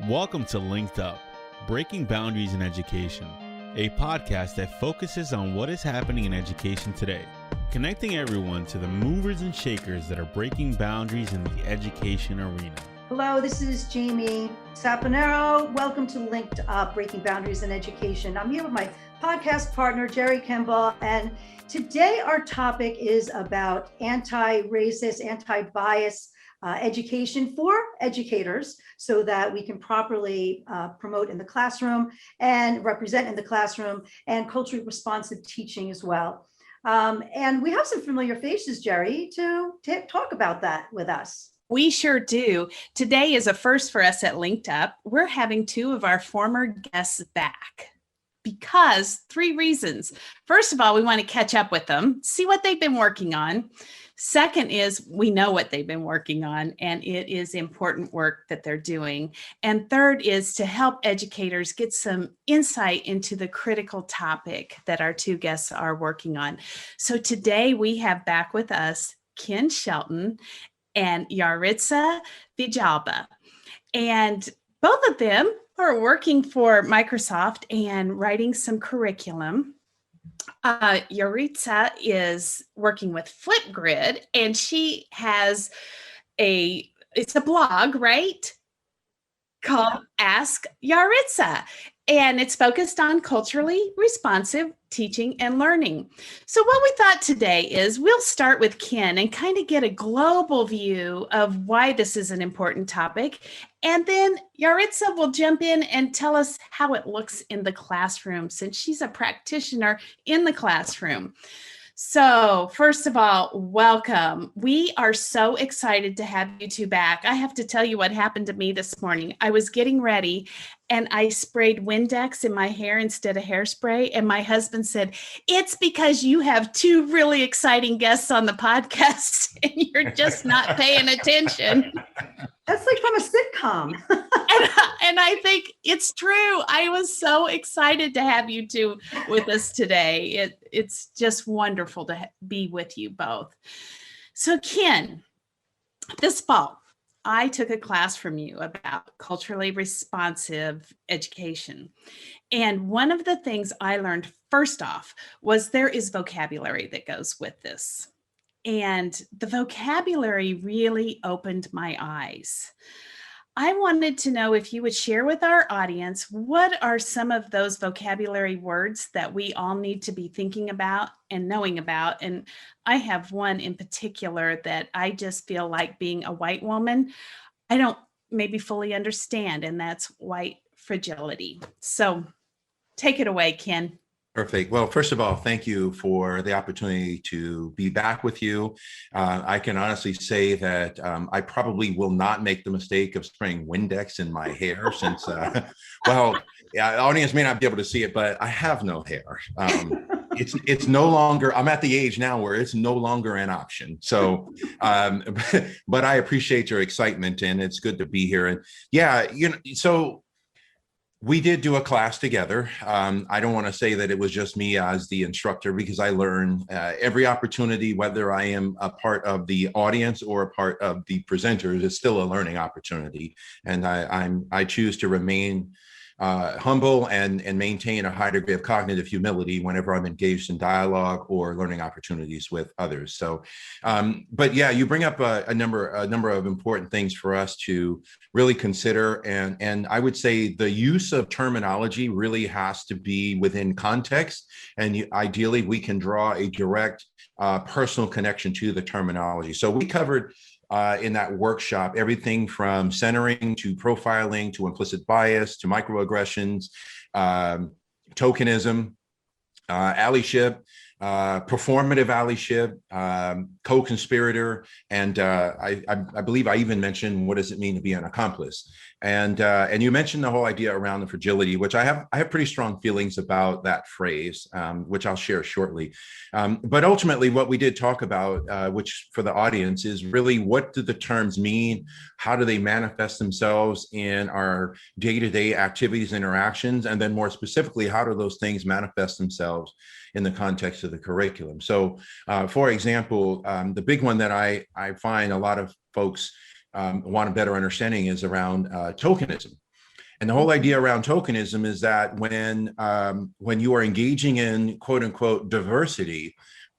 Welcome to LinkedUp, Breaking Boundaries in Education, a podcast that focuses on what is happening in education today, connecting everyone to the movers and shakers that are breaking boundaries in the education arena. Hello, this is Jamie Saponaro. Welcome to LinkedUp, Breaking Boundaries in Education. I'm here with my podcast partner, Jerry Kimball, and today our topic is about anti-racist, anti-bias education for educators so that we can properly promote in the classroom and represent in the classroom and culturally responsive teaching as well. And we have some familiar faces, Jerry, to talk about that with us. We sure do. Today is a first for us at LinkedUp. We're having two of our former guests back because three reasons. First of all, we want to catch up with them, see what they've been working on. Second is we know what they've been working on, and it is important work that they're doing. And third is to help educators get some insight into the critical topic that our two guests are working on. So today we have back with us Ken Shelton and Yaritza Villalba. And both of them are working for Microsoft and writing some curriculum. Yaritza is working with Flipgrid, and she has it's a blog, right? Called Ask Yaritza. And it's focused on culturally responsive teaching and learning. So what we thought today is we'll start with Ken and kind of get a global view of why this is an important topic. And then Yaritza will jump in and tell us how it looks in the classroom, since she's a practitioner in the classroom. So first of all, welcome. We are so excited to have you two back. I have to tell you what happened to me this morning. I was getting ready and I sprayed Windex in my hair instead of hairspray. And my husband said, "It's because you have two really exciting guests on the podcast and you're just not paying attention." That's like from a sitcom. And I think it's true. I was so excited to have you two with us today. It's just wonderful to be with you both. So Ken, this fall, I took a class from you about culturally responsive education. And one of the things I learned first off was there is vocabulary that goes with this. And the vocabulary really opened my eyes. I wanted to know if you would share with our audience, what are some of those vocabulary words that we all need to be thinking about and knowing about? And I have one in particular that I just feel like, being a white woman, I don't maybe fully understand, and that's white fragility. So take it away, Ken. Perfect. Well, first of all, thank you for the opportunity to be back with you. I can honestly say that I probably will not make the mistake of spraying Windex in my hair since, well, yeah, the audience may not be able to see it, but I have no hair. It's no longer, I'm at the age now where it's no longer an option. So, but I appreciate your excitement, and it's good to be here. And yeah, so we did do a class together. I don't want to say that it was just me as the instructor, because I learn every opportunity, whether I am a part of the audience or a part of the presenters, is still a learning opportunity. And I choose to remain humble and maintain a high degree of cognitive humility whenever I'm engaged in dialogue or learning opportunities with others. So, but yeah, you bring up a number of important things for us to really consider. And I would say the use of terminology really has to be within context. And ideally, we can draw a direct personal connection to the terminology. So we covered in that workshop everything from centering to profiling to implicit bias to microaggressions, tokenism, allyship, performative allyship, co-conspirator, and I believe I even mentioned, what does it mean to be an accomplice? And you mentioned the whole idea around the fragility, which I have pretty strong feelings about that phrase, which I'll share shortly. But ultimately, what we did talk about, which for the audience, is really, what do the terms mean? How do they manifest themselves in our day-to-day activities, interactions? And then more specifically, how do those things manifest themselves in the context of the curriculum? So for example, the big one that I find a lot of folks want a better understanding is around tokenism. And the whole idea around tokenism is that when you are engaging in quote unquote diversity,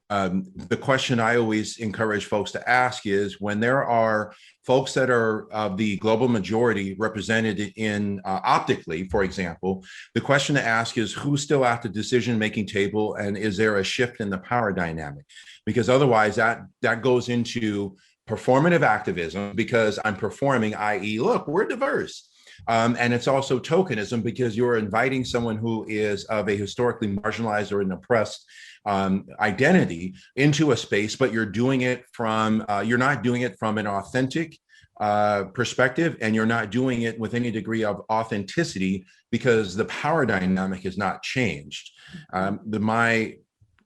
the question I always encourage folks to ask is, when there are folks that are the global majority represented in optically, for example, the question to ask is, who's still at the decision-making table, and is there a shift in the power dynamic? Because otherwise that goes into performative activism, because I'm performing, i.e., look, we're diverse. And it's also tokenism, because you're inviting someone who is of a historically marginalized or an oppressed identity into a space, but you're doing it from, you're not doing it from an authentic perspective, and you're not doing it with any degree of authenticity, because the power dynamic has not changed.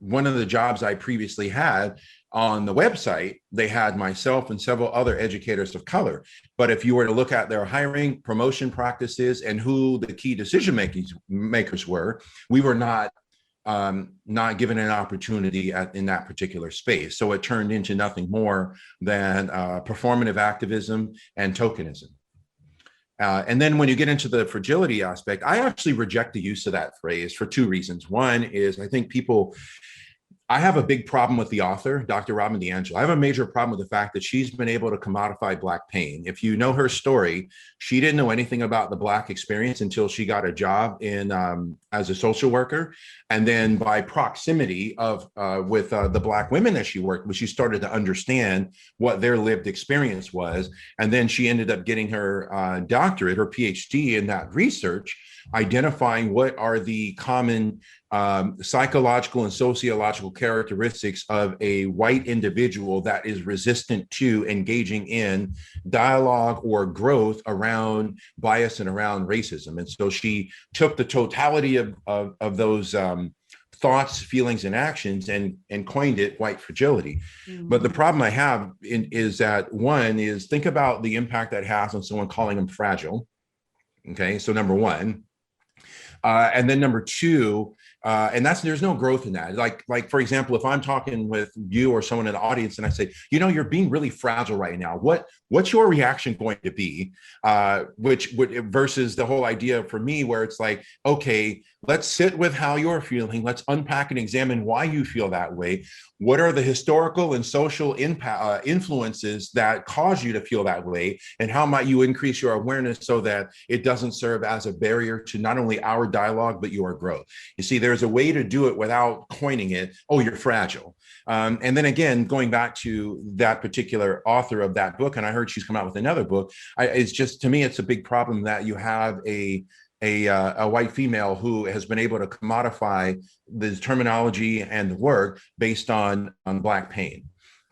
One of the jobs I previously had on the website, they had myself and several other educators of color. But if you were to look at their hiring, promotion practices, and who the key decision makers were, we were not given an opportunity in that particular space. So it turned into nothing more than performative activism and tokenism. And then when you get into the fragility aspect, I actually reject the use of that phrase for two reasons. One is, I think I have a big problem with the author, Dr. Robin DiAngelo. I have a major problem with the fact that she's been able to commodify Black pain. If you know her story, she didn't know anything about the Black experience until she got a job as a social worker. And then by proximity with the Black women that she worked with, she started to understand what their lived experience was. And then she ended up getting her doctorate, her PhD in that research, identifying what are the common psychological and sociological characteristics of a white individual that is resistant to engaging in dialogue or growth around bias and around racism. And so she took the totality of those thoughts, feelings, and actions and coined it white fragility. Mm-hmm. But the problem I have is that, one is, think about the impact that has on someone calling them fragile. Okay, so number one. And then number two, and there's no growth in that. Like, for example, if I'm talking with you or someone in the audience and I say, you're being really fragile right now, what's your reaction going to be? Which would, versus the whole idea for me, where it's like, okay, let's sit with how you're feeling. Let's unpack and examine why you feel that way. What are the historical and social influences that cause you to feel that way? And how might you increase your awareness so that it doesn't serve as a barrier to not only our dialogue, but your growth? You see, there's a way to do it without coining it, oh, you're fragile. And then again, going back to that particular author of that book, and I heard she's come out with another book, it's just, to me, it's a big problem that you have a white female who has been able to commodify the terminology and the work based on Black pain.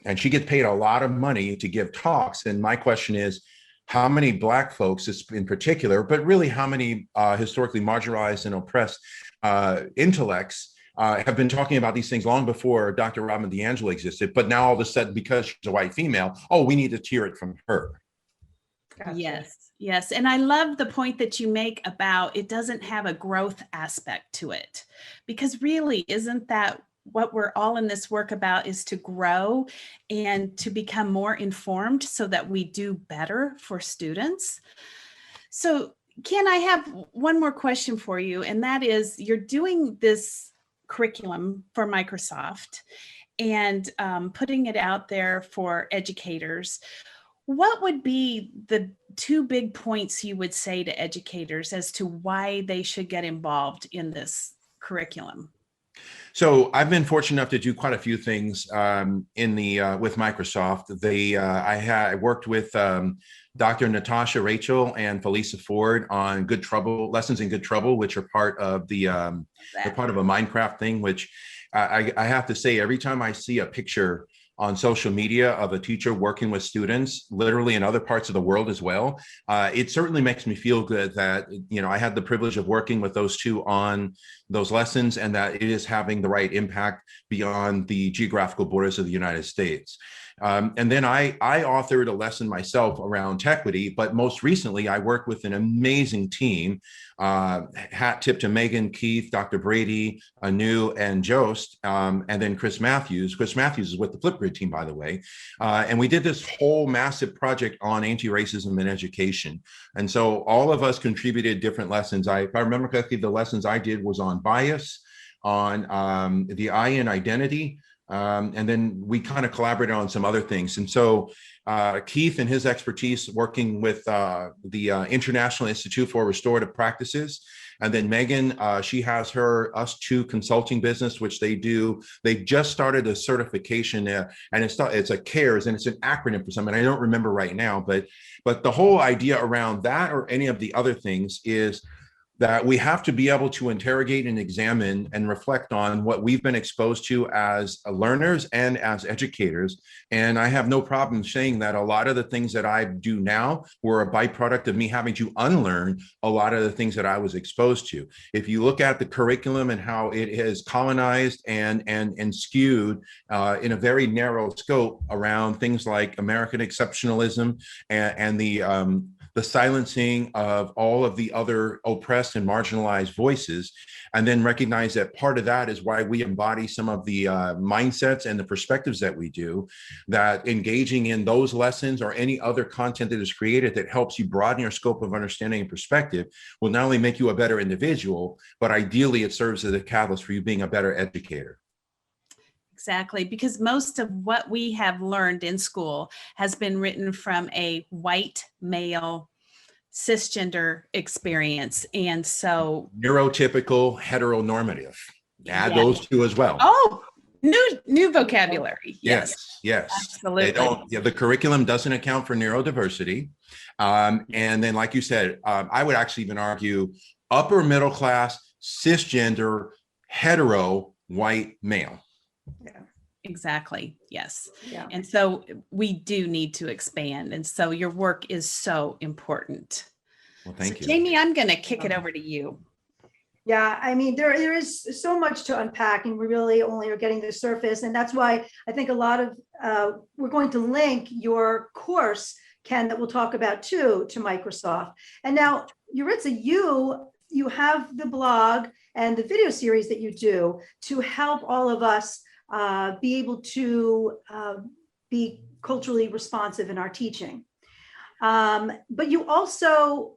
And she gets paid a lot of money to give talks. And my question is, how many Black folks in particular, but really how many historically marginalized and oppressed intellects have been talking about these things long before Dr. Robin DiAngelo existed, but now all of a sudden, because she's a white female, oh, we need to hear it from her. Gotcha. Yes. And I love the point that you make about it doesn't have a growth aspect to it, because really, isn't that what we're all in this work about, is to grow and to become more informed so that we do better for students. So Ken, I have one more question for you, and that is, you're doing this curriculum for Microsoft and putting it out there for educators. What would be the two big points you would say to educators as to why they should get involved in this curriculum? So I've been fortunate enough to do quite a few things with Microsoft. I worked with Dr. Natasha Rachel and Felisa Ford on Lessons in Good Trouble, which are part of they're part of a Minecraft thing, which I have to say, every time I see a picture on social media of a teacher working with students, literally in other parts of the world as well, it certainly makes me feel good that, I had the privilege of working with those two on those lessons, and that it is having the right impact beyond the geographical borders of the United States. And then I authored a lesson myself around Tequity, but most recently I worked with an amazing team. Hat tip to Megan, Keith, Dr. Brady, Anu, and Jost, and then Chris Matthews. Chris Matthews is with the Flipgrid team, by the way. And we did this whole massive project on anti-racism in education. And so all of us contributed different lessons. If I remember correctly, the lessons I did was on bias, on the I in identity, and then we kind of collaborated on some other things. And so Keith and his expertise working with the International Institute for Restorative Practices. And then Megan, she has her Us2 consulting business, which they do. They just started a certification, and it's a CARES, and it's an acronym for something I don't remember right now. But the whole idea around that or any of the other things is that we have to be able to interrogate and examine and reflect on what we've been exposed to as learners and as educators. And I have no problem saying that a lot of the things that I do now were a byproduct of me having to unlearn a lot of the things that I was exposed to. If you look at the curriculum and how it is colonized and skewed in a very narrow scope around things like American exceptionalism and the silencing of all of the other oppressed and marginalized voices, and then recognize that part of that is why we embody some of the mindsets and the perspectives that we do, that engaging in those lessons or any other content that is created that helps you broaden your scope of understanding and perspective will not only make you a better individual, but ideally it serves as a catalyst for you being a better educator. Exactly, because most of what we have learned in school has been written from a white male cisgender experience. And so neurotypical, heteronormative, add those two as well. Oh, new vocabulary. Yes. Absolutely. They don't, the curriculum doesn't account for neurodiversity. And then, like you said, I would actually even argue upper middle class, cisgender, hetero, white male. Yeah. Exactly. Yes. Yeah. And so we do need to expand. And so your work is so important. Well, thank you. Jamie, I'm going to kick it over to you. Yeah, I mean, there is so much to unpack, and we really only are getting the surface. And that's why I think a lot of, we're going to link your course, Ken, that we'll talk about too, to Microsoft. And now, Yaritza, you have the blog and the video series that you do to help all of us be able to be culturally responsive in our teaching. But you also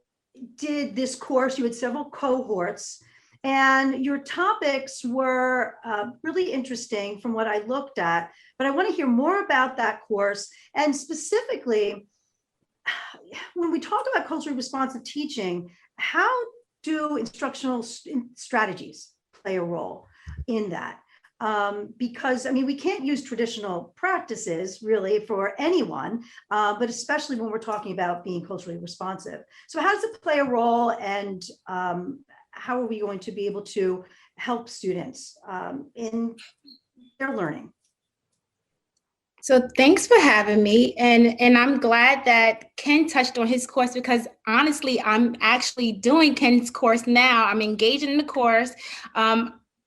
did this course, you had several cohorts, and your topics were really interesting from what I looked at, but I want to hear more about that course. And specifically, when we talk about culturally responsive teaching, how do instructional strategies play a role in that? Because, I mean, we can't use traditional practices really for anyone, but especially when we're talking about being culturally responsive. So how does it play a role, and how are we going to be able to help students in their learning? So thanks for having me. And I'm glad that Ken touched on his course, because honestly, I'm actually doing Ken's course now. I'm engaging in the course.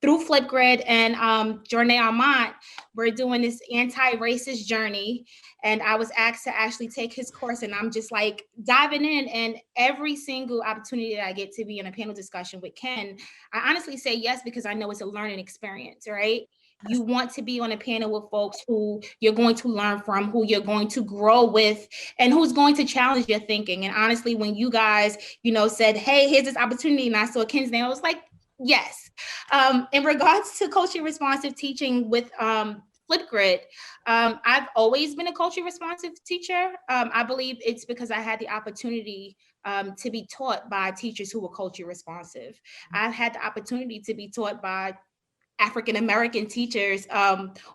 Through Flipgrid and Journée Armand, we're doing this anti-racist journey. And I was asked to actually take his course, and I'm just like diving in. And every single opportunity that I get to be in a panel discussion with Ken, I honestly say yes, because I know it's a learning experience, right? You want to be on a panel with folks who you're going to learn from, who you're going to grow with, and who's going to challenge your thinking. And honestly, when you guys, said, hey, here's this opportunity, and I saw Ken's name, I was like, yes. In regards to culturally responsive teaching with Flipgrid, I've always been a culturally responsive teacher. I believe it's because I had the opportunity to be taught by teachers who were culturally responsive. I've had the opportunity to be taught by African-American teachers,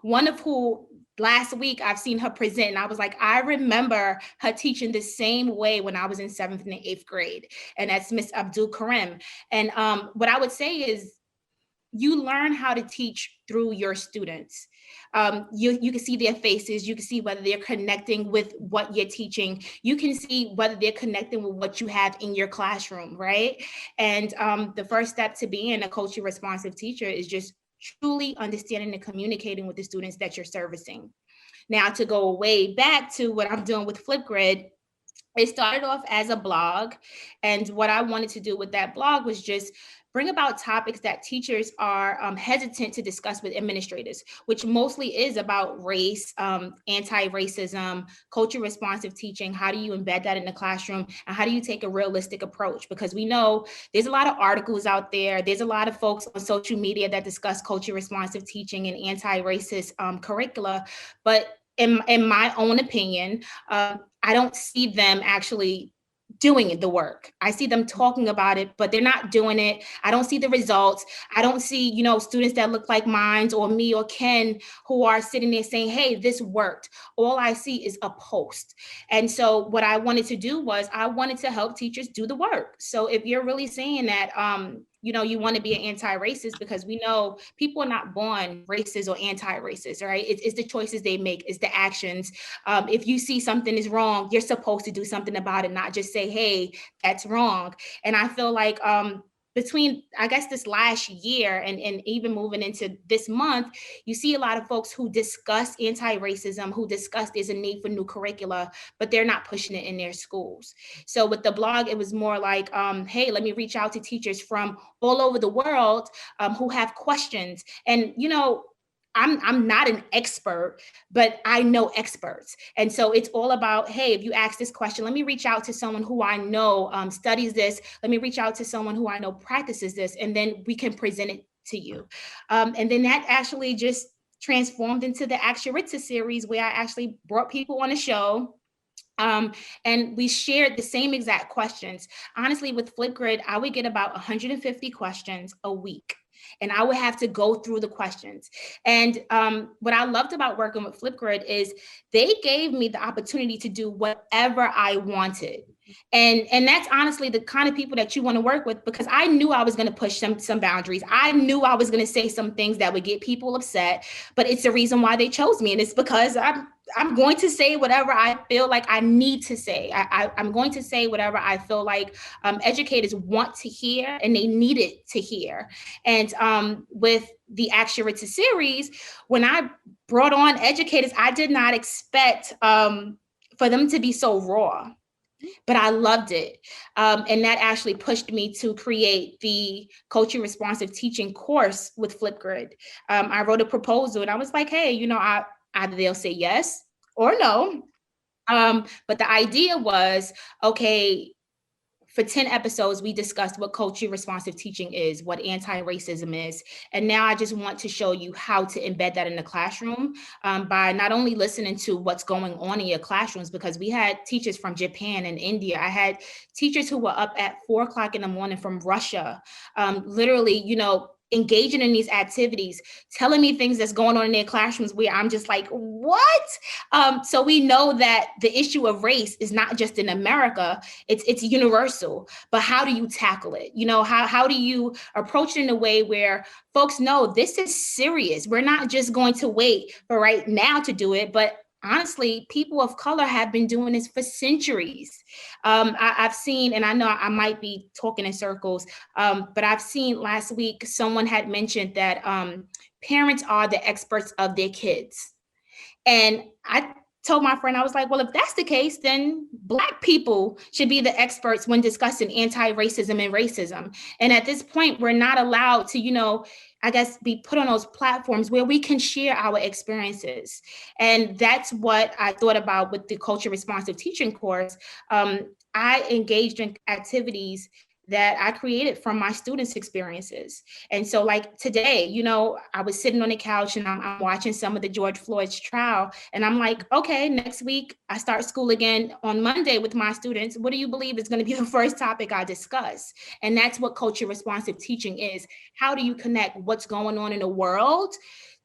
one of who last week I've seen her present, and I was like, I remember her teaching the same way when I was in 7th and 8th grade, and that's Miss Abdul Karim. And what I would say is, you learn how to teach through your students. You can see their faces. You can see whether they're connecting with what you're teaching. You can see whether they're connecting with what you have in your classroom, right? And the first step to being a culturally responsive teacher is just truly understanding and communicating with the students that you're servicing. Now, to go way back to what I'm doing with Flipgrid, it started off as a blog. And what I wanted to do with that blog was just bring about topics that teachers are hesitant to discuss with administrators, which mostly is about race, anti-racism, culture responsive teaching. How do you embed that in the classroom? And how do you take a realistic approach? Because we know there's a lot of articles out there. There's a lot of folks on social media that discuss culture responsive teaching and anti-racist curricula. But in my own opinion, I don't see them actually doing the work. I see them talking about it, but they're not doing it. I don't see the results. I don't see, students that look like mine or me or Ken who are sitting there saying, hey, this worked. All I see is a post. And so what I wanted to do was I wanted to help teachers do the work. So if you're really saying that, you want to be an anti-racist, because we know people are not born racist or anti-racist, right? It's the choices they make, it's the actions. If you see something is wrong, you're supposed to do something about it, not just say, hey, that's wrong. And I feel like between, I guess, this last year and even moving into this month, you see a lot of folks who discuss anti-racism, who discuss there's a need for new curricula, but they're not pushing it in their schools. So with the blog, it was more like, hey, let me reach out to teachers from all over the world who have questions. And, I'm not an expert, but I know experts. And so it's all about, hey, if you ask this question, let me reach out to someone who I know studies this. Let me reach out to someone who I know practices this, and then we can present it to you. And then that actually just transformed into the Ask Yaritza series, where I actually brought people on a show. And we shared the same exact questions. Honestly, with Flipgrid, I would get about 150 questions a week. And I would have to go through the questions. And what I loved about working with Flipgrid is they gave me the opportunity to do whatever I wanted. And that's honestly the kind of people that you want to work with, because I knew I was going to push some boundaries. I knew I was going to say some things that would get people upset, but it's the reason why they chose me. And it's because I'm going to say whatever I feel like I need to say. I'm going to say whatever I feel like educators want to hear and they need it to hear. And with the Ask Yaritza series, when I brought on educators, I did not expect for them to be so raw. But I loved it. And that actually pushed me to create the culture responsive teaching course with Flipgrid. I wrote a proposal and I was like, hey, either they'll say yes or no. But the idea was, okay, for 10 episodes, we discussed what culture responsive teaching is, what anti-racism is. And now I just want to show you how to embed that in the classroom by not only listening to what's going on in your classrooms, because we had teachers from Japan and India. I had teachers who were up at 4 o'clock in the morning from Russia, literally, engaging in these activities, telling me things that's going on in their classrooms where I'm just like, what? So we know that the issue of race is not just in America, it's universal, but how do you tackle it? How do you approach it in a way where folks know this is serious? We're not just going to wait for right now to do it, but honestly, people of color have been doing this for centuries. I've seen, and I know I might be talking in circles, but I've seen last week, someone had mentioned that parents are the experts of their kids. And I told my friend, I was like, well, if that's the case, then Black people should be the experts when discussing anti-racism and racism. And at this point, we're not allowed to, I guess, be put on those platforms where we can share our experiences. And that's what I thought about with the culture responsive teaching course. I engaged in activities that I created from my students' experiences. And so like today, I was sitting on the couch and I'm watching some of the George Floyd's trial. And I'm like, okay, next week I start school again on Monday with my students. What do you believe is going to be the first topic I discuss? And that's what culture responsive teaching is. How do you connect what's going on in the world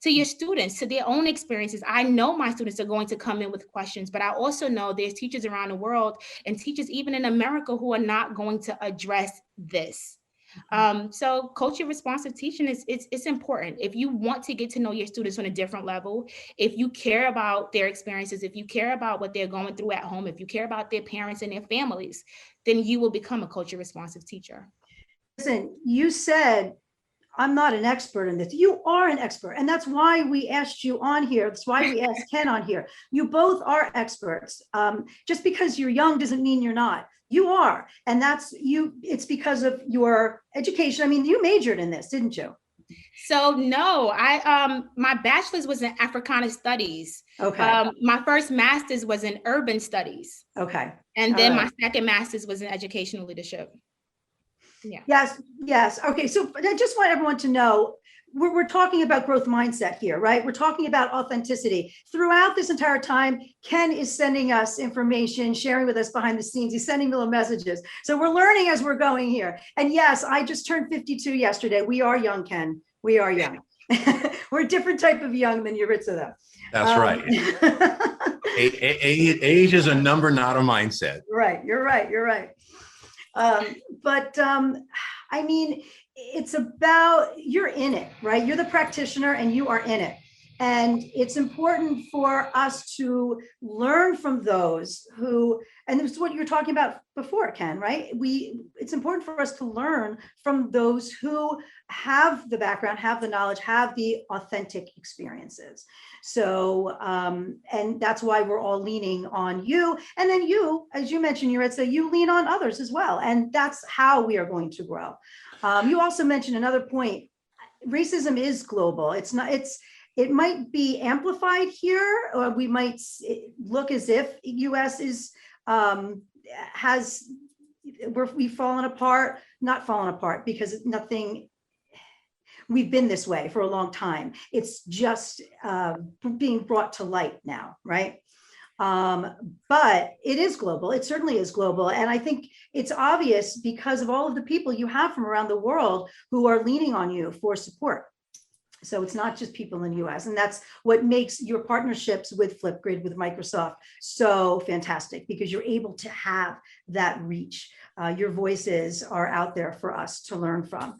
to your students, to their own experiences? I know my students are going to come in with questions, but I also know there's teachers around the world and teachers even in America who are not going to address this. So culture responsive teaching it's important. If you want to get to know your students on a different level, if you care about their experiences, if you care about what they're going through at home, if you care about their parents and their families, then you will become a culture responsive teacher. Listen, you said I'm not an expert in this. You are an expert. And that's why we asked you on here. That's why we asked Ken on here. You both are experts. Just because you're young doesn't mean you're not. You are. And that's you. It's because of your education. I mean, you majored in this, didn't you? So no, my bachelor's was in Africana Studies. Okay. My first master's was in Urban Studies. Okay. And then my second master's was in Educational Leadership. Yeah. Yes. Okay. So I just want everyone to know we're talking about growth mindset here, right? We're talking about authenticity. Throughout this entire time, Ken is sending us information, sharing with us behind the scenes. He's sending little messages. So we're learning as we're going here. And yes, I just turned 52 yesterday. We are young, Ken. We are young. We're a different type of young than Yaritza, though. That's right. Age is a number, not a mindset. Right. You're right. I mean, it's about, you're in it, right? You're the practitioner and you are in it. And it's important for us to learn from those who, and this is what you were talking about before, Ken, right? It's important for us to learn from those who have the background, have the knowledge, have the authentic experiences. So, and that's why we're all leaning on you. And then you, as you mentioned, Yaritza, you lean on others as well. And that's how we are going to grow. You also mentioned another point. Racism is global. It might be amplified here, or we might look as if US is we've fallen apart, not fallen apart, because we've been this way for a long time. It's just being brought to light now, right? But it is global. It certainly is global. And I think it's obvious because of all of the people you have from around the world who are leaning on you for support. So it's not just people in the US. And that's what makes your partnerships with Flipgrid, with Microsoft, so fantastic, because you're able to have that reach. Your voices are out there for us to learn from.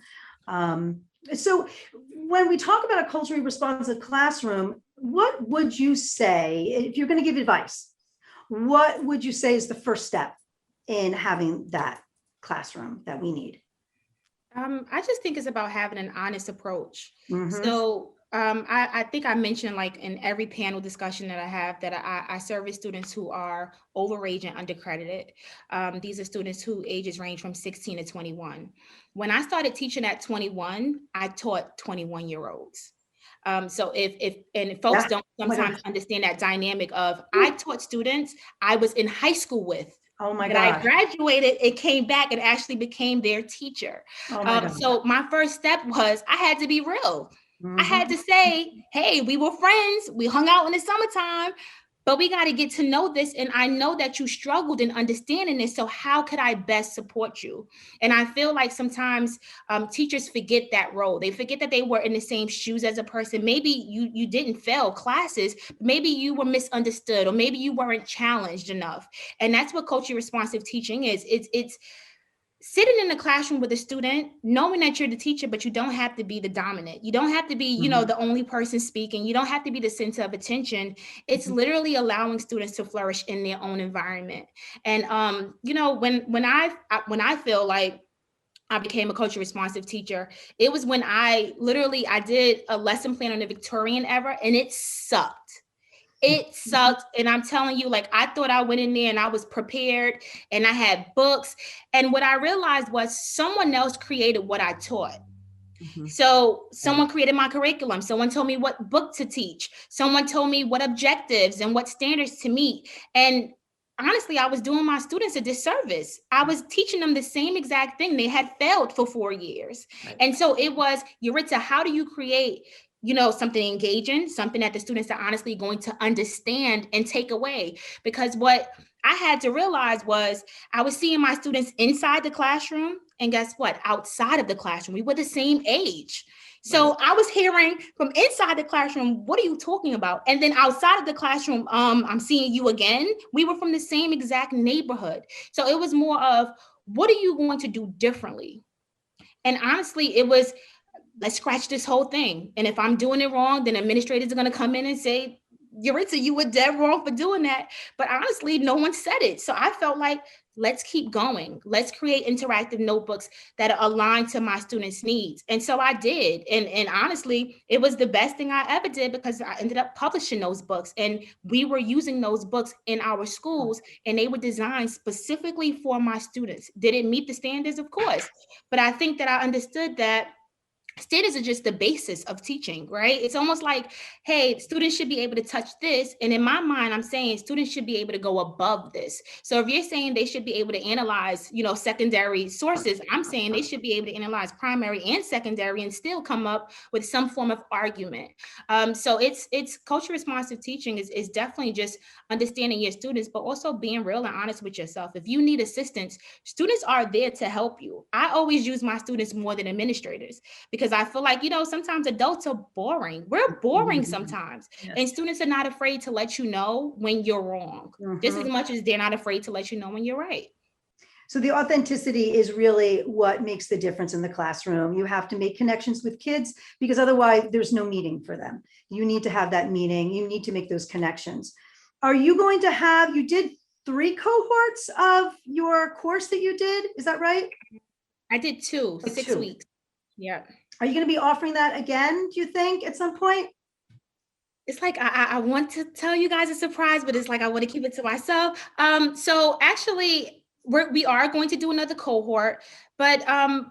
So when we talk about a culturally responsive classroom, what would you say, if you're going to give advice, what would you say is the first step in having that classroom that we need? I just think it's about having an honest approach. Mm-hmm. So I think I mentioned, like, in every panel discussion that I have, that I service students who are overage and undercredited. These are students whose ages range from 16 to 21. When I started teaching at 21, I taught 21-year-olds. So if folks don't sometimes understand that dynamic of, I taught students I was in high school with. Oh my God. I graduated, it came back and actually became their teacher. So my first step was I had to be real. Mm-hmm. I had to say, hey, we were friends. We hung out in the summertime, but we got to get to know this. And I know that you struggled in understanding this. So how could I best support you? And I feel like sometimes teachers forget that role. They forget that they were in the same shoes as a person. Maybe you didn't fail classes. Maybe you were misunderstood, or maybe you weren't challenged enough. And that's what culturally responsive teaching is. It's sitting in the classroom with a student, knowing that you're the teacher, but you don't have to be the dominant. You don't have to be, the only person speaking. You don't have to be the center of attention. It's literally allowing students to flourish in their own environment. And, when I feel like I became a culturally responsive teacher, it was when I did a lesson plan on the Victorian era, and it sucked. It sucked. And I'm telling you, like, I thought I went in there and I was prepared and I had books. And what I realized was someone else created what I taught. Mm-hmm. So someone created my curriculum. Someone told me what book to teach. Someone told me what objectives and what standards to meet. And honestly, I was doing my students a disservice. I was teaching them the same exact thing. They had failed for 4 years. Right. And so it was, Yaritza, how do you create something engaging, something that the students are honestly going to understand and take away? Because what I had to realize was I was seeing my students inside the classroom, and guess what? Outside of the classroom, we were the same age. So I was hearing from inside the classroom, what are you talking about? And then outside of the classroom, I'm seeing you again. We were from the same exact neighborhood. So it was more of, what are you going to do differently? And honestly, it was, let's scratch this whole thing. And if I'm doing it wrong, then administrators are going to come in and say, Yaritza, you were dead wrong for doing that. But honestly, no one said it. So I felt like, let's keep going. Let's create interactive notebooks that are aligned to my students' needs. And so I did. And honestly, it was the best thing I ever did, because I ended up publishing those books, and we were using those books in our schools, and they were designed specifically for my students. Did it meet the standards? Of course. But I think that I understood that standards are just the basis of teaching, right? It's almost like, hey, students should be able to touch this. And in my mind, I'm saying students should be able to go above this. So if you're saying they should be able to analyze, secondary sources, I'm saying they should be able to analyze primary and secondary and still come up with some form of argument. So it's culture responsive teaching is definitely just understanding your students, but also being real and honest with yourself. If you need assistance, students are there to help you. I always use my students more than administrators, because I feel like, sometimes adults are boring. We're boring sometimes. Yes. And students are not afraid to let you know when you're wrong, just as much as they're not afraid to let you know when you're right. So the authenticity is really what makes the difference in the classroom. You have to make connections with kids, because otherwise there's no meeting for them. You need to have that meeting. You need to make those connections. Are you going to have, you did 3 cohorts of your course that you did, is that right? I did 2, 6 weeks. Yeah. Are you going to be offering that again, do you think, at some point? It's like, I want to tell you guys a surprise, but it's like, I want to keep it to myself. So actually, we are going to do another cohort, but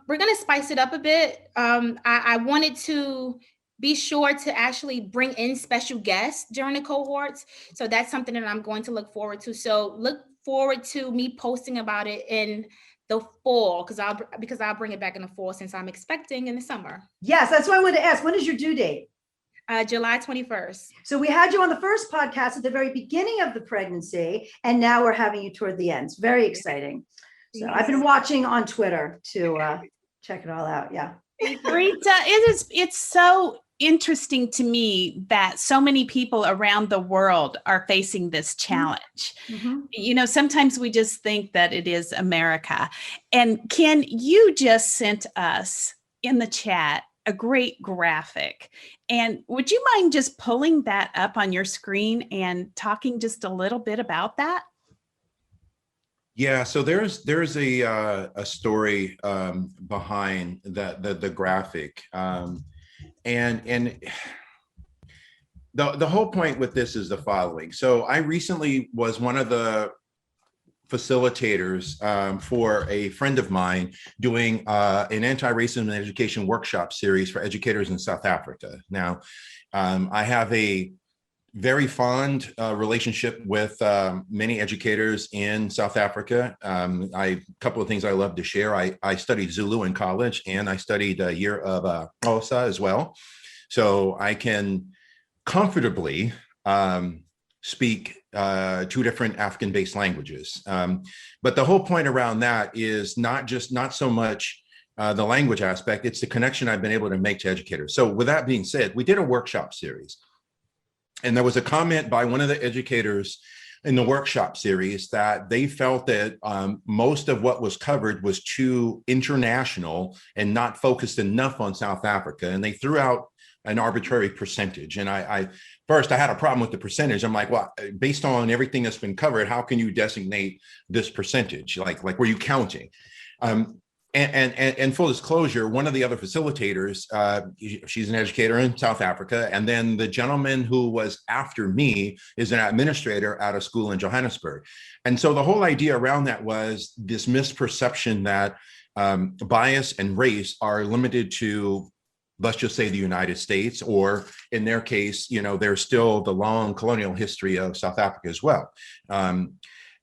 we're going to spice it up a bit. I wanted to be sure to actually bring in special guests during the cohorts. So that's something that I'm going to look forward to. So look forward to me posting about it in the fall, because I'll bring it back in the fall, since I'm expecting in the summer. Yes, that's what I wanted to ask. When is your due date? July 21st. So we had you on the first podcast at the very beginning of the pregnancy, and now we're having you toward the end. It's very exciting. So I've been watching on Twitter to check it all out. Yeah. Rita, it's so interesting to me that so many people around the world are facing this challenge. Mm-hmm. Sometimes we just think that it is America. And Ken, you just sent us in the chat a great graphic. And would you mind just pulling that up on your screen and talking just a little bit about that? Yeah, so there's a story behind the graphic, and the whole point with this is the following. So I recently was one of the facilitators for a friend of mine doing an anti-racism in education workshop series for educators in South Africa. Now, I have a very fond relationship with many educators in South Africa. A couple of things I love to share. I studied Zulu in college, and I studied a year of Xhosa as well. So I can comfortably speak 2 different African-based languages. But the whole point around that is not so much the language aspect, it's the connection I've been able to make to educators. So with that being said, we did a workshop series. And there was a comment by one of the educators in the workshop series that they felt that most of what was covered was too international and not focused enough on South Africa. And they threw out an arbitrary percentage. And I had a problem with the percentage. I'm like, well, based on everything that's been covered, how can you designate this percentage? Like were you counting? And full disclosure, one of the other facilitators, she's an educator in South Africa. And then the gentleman who was after me is an administrator at a school in Johannesburg. And so the whole idea around that was this misperception that bias and race are limited to, let's just say, the United States, or in their case, there's still the long colonial history of South Africa as well.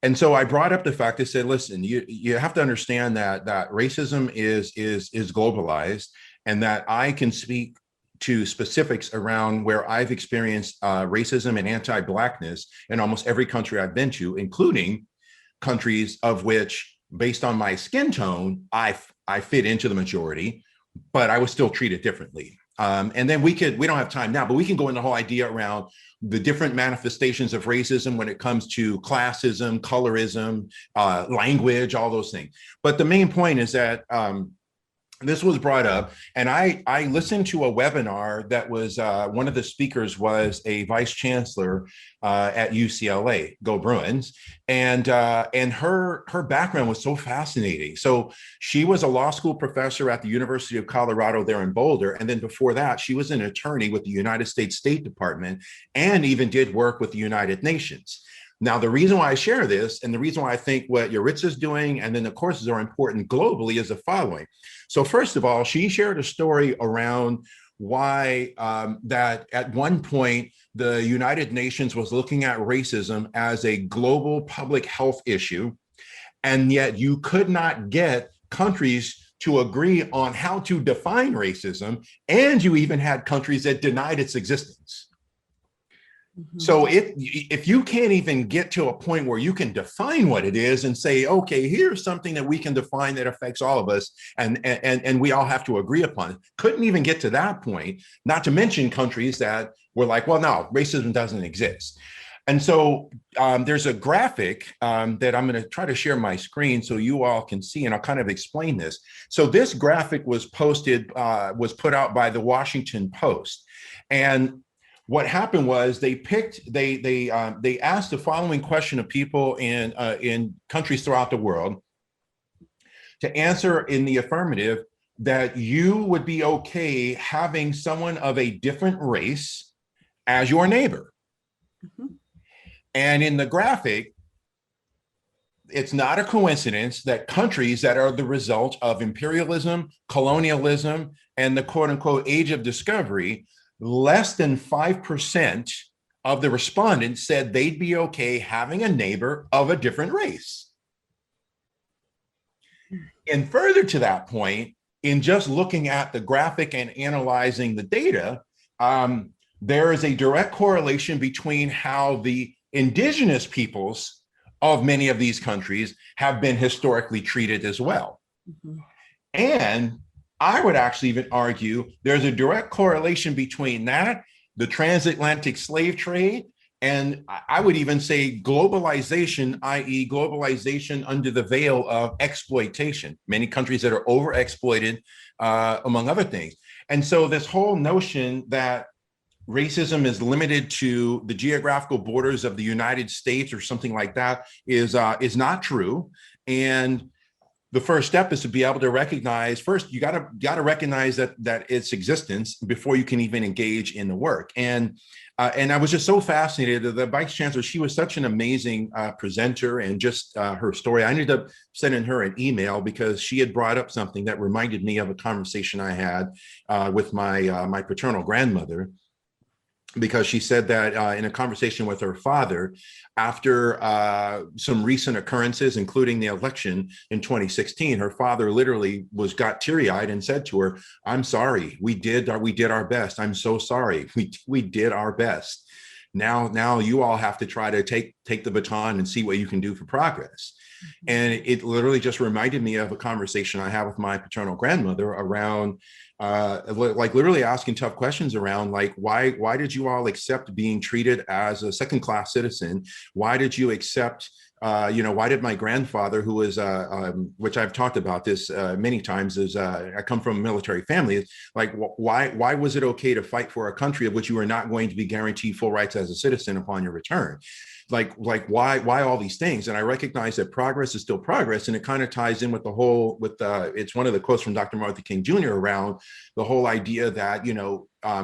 And so I brought up the fact, I said, listen, you have to understand that racism is globalized, and that I can speak to specifics around where I've experienced racism and anti-Blackness in almost every country I've been to, including countries of which, based on my skin tone, I fit into the majority, but I was still treated differently. And then we don't have time now, but we can go into the whole idea around the different manifestations of racism when it comes to classism, colorism, language, all those things. But the main point is that this was brought up, and I listened to a webinar that was one of the speakers was a vice chancellor at UCLA, go Bruins, and her background was so fascinating. So she was a law school professor at the University of Colorado there in Boulder, and then before that, she was an attorney with the United States State Department and even did work with the United Nations. Now, the reason why I share this and the reason why I think what Yaritza is doing and then the courses are important globally is the following. So first of all, she shared a story around why that at one point, the United Nations was looking at racism as a global public health issue, and yet you could not get countries to agree on how to define racism, and you even had countries that denied its existence. So if you can't even get to a point where you can define what it is and say, okay, here's something that we can define that affects all of us and we all have to agree upon it. Couldn't even get to that point, not to mention countries that were like, well, no, racism doesn't exist. And so there's a graphic that I'm going to try to share my screen so you all can see, and I'll kind of explain this. So this graphic was was put out by the Washington Post. And what happened was they asked the following question of people in countries throughout the world to answer in the affirmative that you would be okay having someone of a different race as your neighbor. And in the graphic, it's not a coincidence that countries that are the result of imperialism, colonialism, and the quote unquote age of discovery, less than 5% of the respondents said they'd be okay having a neighbor of a different race. And further to that point, in just looking at the graphic and analyzing the data, there is a direct correlation between how the indigenous peoples of many of these countries have been historically treated as well. And I would actually even argue there's a direct correlation between that, the transatlantic slave trade, and I would even say globalization, i.e. globalization under the veil of exploitation. Many countries that are overexploited, among other things. And so this whole notion that racism is limited to the geographical borders of the United States or something like that is not true. And the first step is to be able to recognize, first, you gotta recognize that its existence before you can even engage in the work. And I was just so fascinated. The Vice Chancellor, she was such an amazing presenter, and just her story. I ended up sending her an email because she had brought up something that reminded me of a conversation I had with my paternal grandmother. Because she said that in a conversation with her father, after some recent occurrences, including the election in 2016, her father literally got teary-eyed and said to her, "I'm sorry, we did our best. I'm so sorry. We did our best. Now you all have to try to take the baton and see what you can do for progress." And it literally just reminded me of a conversation I had with my paternal grandmother around like literally asking tough questions around like, why did you all accept being treated as a second-class citizen? Why did you accept, why did my grandfather, who was, which I've talked about this many times, is I come from a military family, like why was it okay to fight for a country of which you are not going to be guaranteed full rights as a citizen upon your return? Like why all these things? And I recognize that progress is still progress, and it kind of ties in with it's one of the quotes from Dr. Martin King Jr. around the whole idea that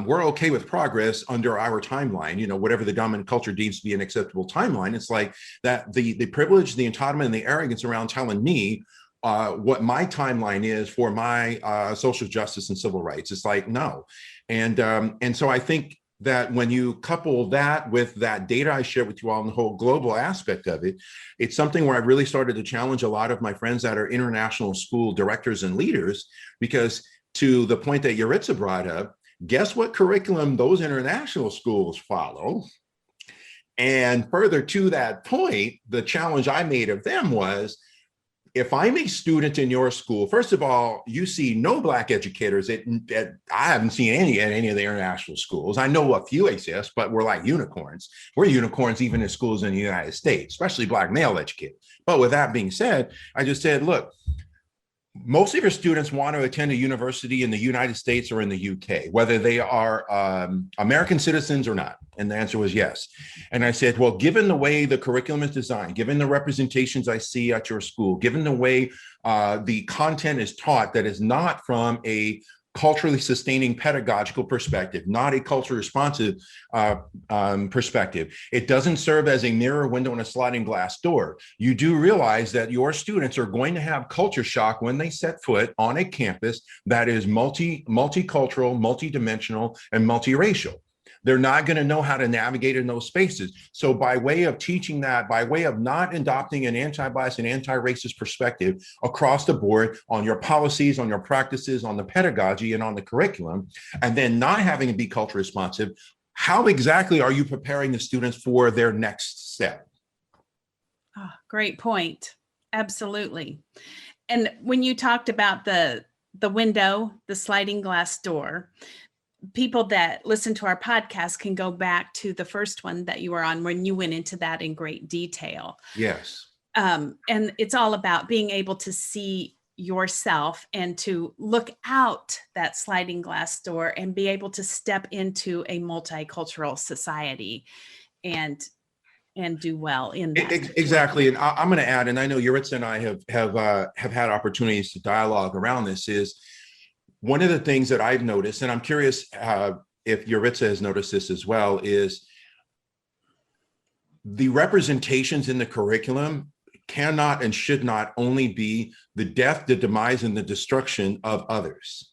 we're okay with progress under our timeline, whatever the dominant culture deems to be an acceptable timeline. It's like that the privilege, the entitlement, and the arrogance around telling me what my timeline is for my social justice and civil rights. It's like, no. And so I think that when you couple that with that data I shared with you all and the whole global aspect of it, it's something where I really started to challenge a lot of my friends that are international school directors and leaders, because to the point that Yaritza brought up, guess what curriculum those international schools follow? And further to that point, the challenge I made of them was, if I'm a student in your school, first of all, you see no Black educators. I haven't seen any at any of the international schools. I know a few exist, but we're like unicorns. We're unicorns even in schools in the United States, especially Black male educators. But with that being said, I just said, look, most of your students want to attend a university in the United States or in the UK, whether they are American citizens or not. And the answer was yes. And I said, well, given the way the curriculum is designed, given the representations I see at your school, given the way the content is taught that is not from a culturally sustaining pedagogical perspective, not a culture responsive perspective. It doesn't serve as a mirror, window, and a sliding glass door. You do realize that your students are going to have culture shock when they set foot on a campus that is multicultural, multidimensional, and multiracial. They're not going to know how to navigate in those spaces. So by way of teaching that, by way of not adopting an anti-bias and anti-racist perspective across the board on your policies, on your practices, on the pedagogy, and on the curriculum, and then not having to be culture responsive, how exactly are you preparing the students for their next step? Oh, great point. Absolutely. And when you talked about the window, the sliding glass door, people that listen to our podcast can go back to the first one that you were on when you went into that in great detail. Yes. And it's all about being able to see yourself and to look out that sliding glass door and be able to step into a multicultural society and do well in that. Exactly. And I'm going to add, and I know Yaritza and I have had opportunities to dialogue around this, is one of the things that I've noticed, and I'm curious if Yaritza has noticed this as well, is the representations in the curriculum cannot and should not only be the death, the demise, and the destruction of others.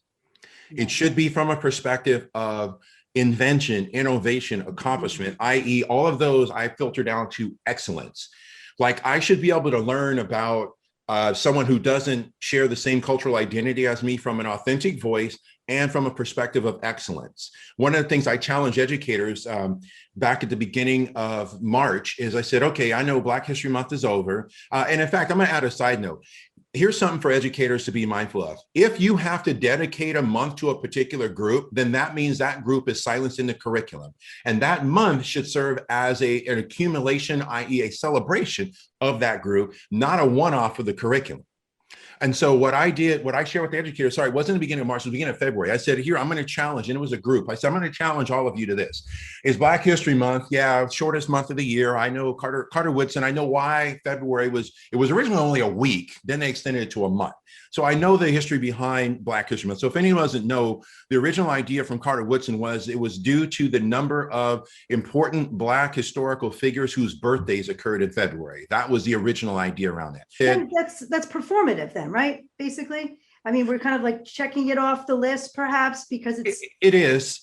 It should be from a perspective of invention, innovation, accomplishment, i.e. all of those I filter down to excellence. Like I should be able to learn about someone who doesn't share the same cultural identity as me from an authentic voice and from a perspective of excellence. One of the things I challenge educators back at the beginning of March is I said, okay, I know Black History Month is over. And in fact, I'm going to add a side note. Here's something for educators to be mindful of. If you have to dedicate a month to a particular group, then that means that group is silenced in the curriculum. And that month should serve as an accumulation, i.e. a celebration of that group, not a one-off of the curriculum. And so what I shared with the educators, sorry, it wasn't the beginning of March, it was the beginning of February. I said, here, I'm going to challenge, and it was a group. I said, I'm going to challenge all of you to this. It's Black History Month. Yeah, shortest month of the year. I know Carter Woodson. I know why February it was originally only a week. Then they extended it to a month. So I know the history behind Black History Month. So if anyone doesn't know, the original idea from Carter Woodson was it was due to the number of important Black historical figures whose birthdays occurred in February. That was the original idea around that. And that's performative then, right? Basically. I mean, we're kind of like checking it off the list, perhaps, because it is.